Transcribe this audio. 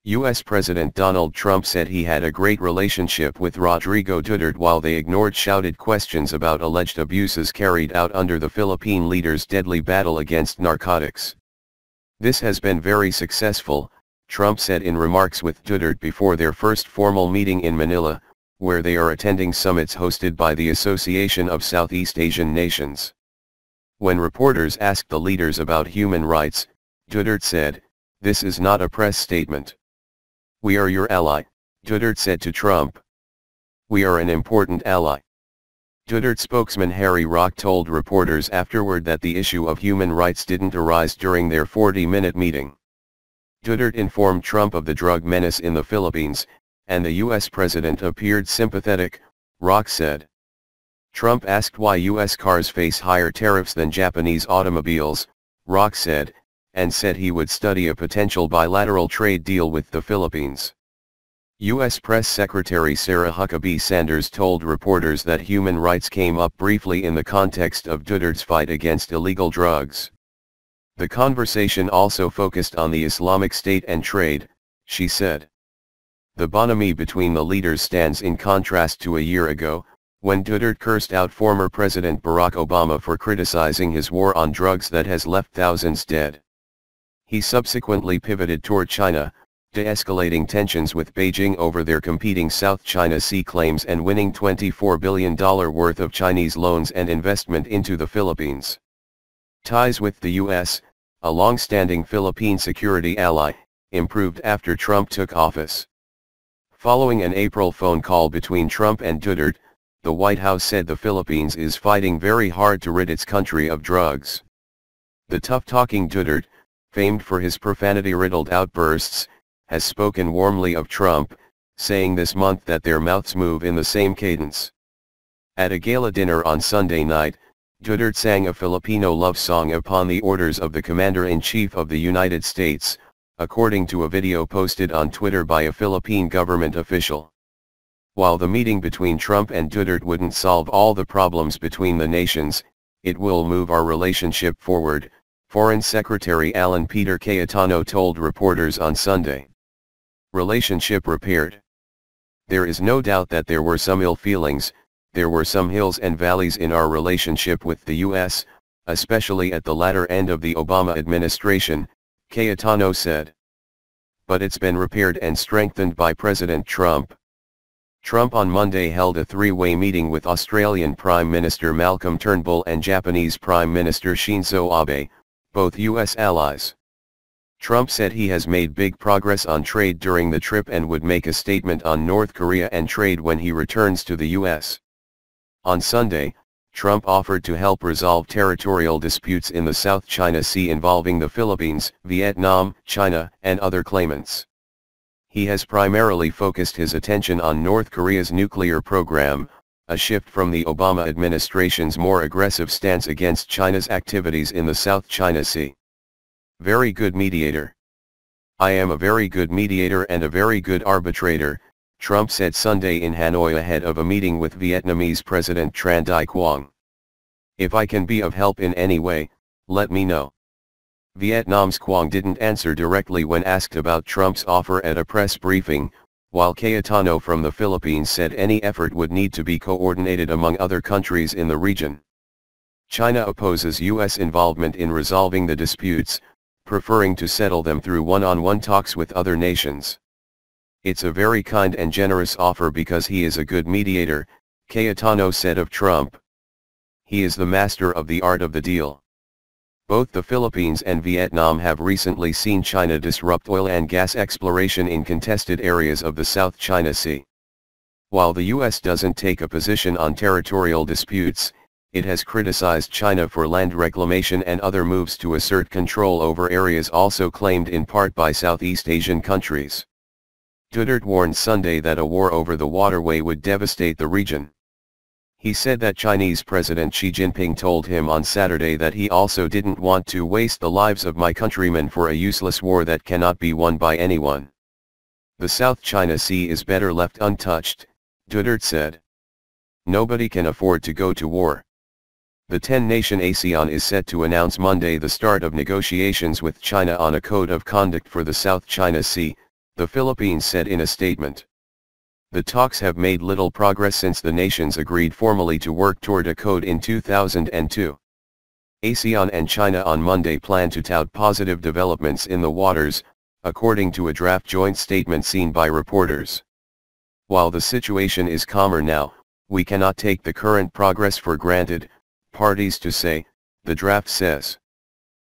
U.S. President Donald Trump said he had a great relationship with Rodrigo Duterte while they ignored shouted questions about alleged abuses carried out under the Philippine leader's deadly battle against narcotics. "This has been very successful," Trump said in remarks with Duterte before their first formal meeting in Manila, where they are attending summits hosted by the Association of Southeast Asian Nations. When reporters asked the leaders about human rights, Duterte said, "This is not a press statement. We are your ally," Duterte said to Trump. "We are an important ally." Duterte spokesman Harry Roque told reporters afterward that the issue of human rights didn't arise during their 40-minute meeting. Duterte informed Trump of the drug menace in the Philippines, and the U.S. president appeared sympathetic, Roque said. Trump asked why U.S. cars face higher tariffs than Japanese automobiles, Roque said, and said he would study a potential bilateral trade deal with the Philippines. U.S. Press Secretary Sarah Huckabee Sanders told reporters that human rights came up briefly in the context of Duterte's fight against illegal drugs. "The conversation also focused on the Islamic State and trade," she said. The bonhomie between the leaders stands in contrast to a year ago, when Duterte cursed out former President Barack Obama for criticizing his war on drugs that has left thousands dead. He subsequently pivoted toward China, de-escalating tensions with Beijing over their competing South China Sea claims and winning $24 billion worth of Chinese loans and investment into the Philippines. Ties with the U.S., a long-standing Philippine security ally, improved after Trump took office. Following an April phone call between Trump and Duterte, the White House said the Philippines is fighting very hard to rid its country of drugs. The tough-talking Duterte, famed for his profanity-riddled outbursts, has spoken warmly of Trump, saying this month that their mouths move in the same cadence. At a gala dinner on Sunday night, Duterte sang a Filipino love song upon the orders of the Commander-in-Chief of the United States, according to a video posted on Twitter by a Philippine government official. While the meeting between Trump and Duterte wouldn't solve all the problems between the nations, it will move our relationship forward, Foreign Secretary Alan Peter Cayetano told reporters on Sunday. Relationship repaired. There is no doubt that there were some ill feelings, there were some hills and valleys in our relationship with the U.S., especially at the latter end of the Obama administration, Cayetano said. But it's been repaired and strengthened by President Trump. Trump on Monday held a three-way meeting with Australian Prime Minister Malcolm Turnbull and Japanese Prime Minister Shinzo Abe, both U.S. allies. Trump said he has made big progress on trade during the trip and would make a statement on North Korea and trade when he returns to the U.S. On Sunday, Trump offered to help resolve territorial disputes in the South China Sea involving the Philippines, Vietnam, China, and other claimants. He has primarily focused his attention on North Korea's nuclear program, a shift from the Obama administration's more aggressive stance against China's activities in the South China Sea. Very good mediator. I am a very good mediator and a very good arbitrator, Trump said Sunday in Hanoi ahead of a meeting with Vietnamese President Tran Dai Quang. If I can be of help in any way, let me know. Vietnam's Quang didn't answer directly when asked about Trump's offer at a press briefing, while Cayetano from the Philippines said any effort would need to be coordinated among other countries in the region. China opposes U.S. involvement in resolving the disputes, preferring to settle them through one-on-one talks with other nations. It's a very kind and generous offer because he is a good mediator, Cayetano said of Trump. He is the master of the art of the deal. Both the Philippines and Vietnam have recently seen China disrupt oil and gas exploration in contested areas of the South China Sea. While the U.S. doesn't take a position on territorial disputes, it has criticized China for land reclamation and other moves to assert control over areas also claimed in part by Southeast Asian countries. Duterte warned Sunday that a war over the waterway would devastate the region. He said that Chinese President Xi Jinping told him on Saturday that he also didn't want to waste the lives of my countrymen for a useless war that cannot be won by anyone. The South China Sea is better left untouched, Duterte said. Nobody can afford to go to war. The 10-nation ASEAN is set to announce Monday the start of negotiations with China on a code of conduct for the South China Sea, the Philippines said in a statement. The talks have made little progress since the nations agreed formally to work toward a code in 2002. ASEAN and China on Monday plan to tout positive developments in the waters, according to a draft joint statement seen by reporters. While the situation is calmer now, we cannot take the current progress for granted, parties to say, the draft says.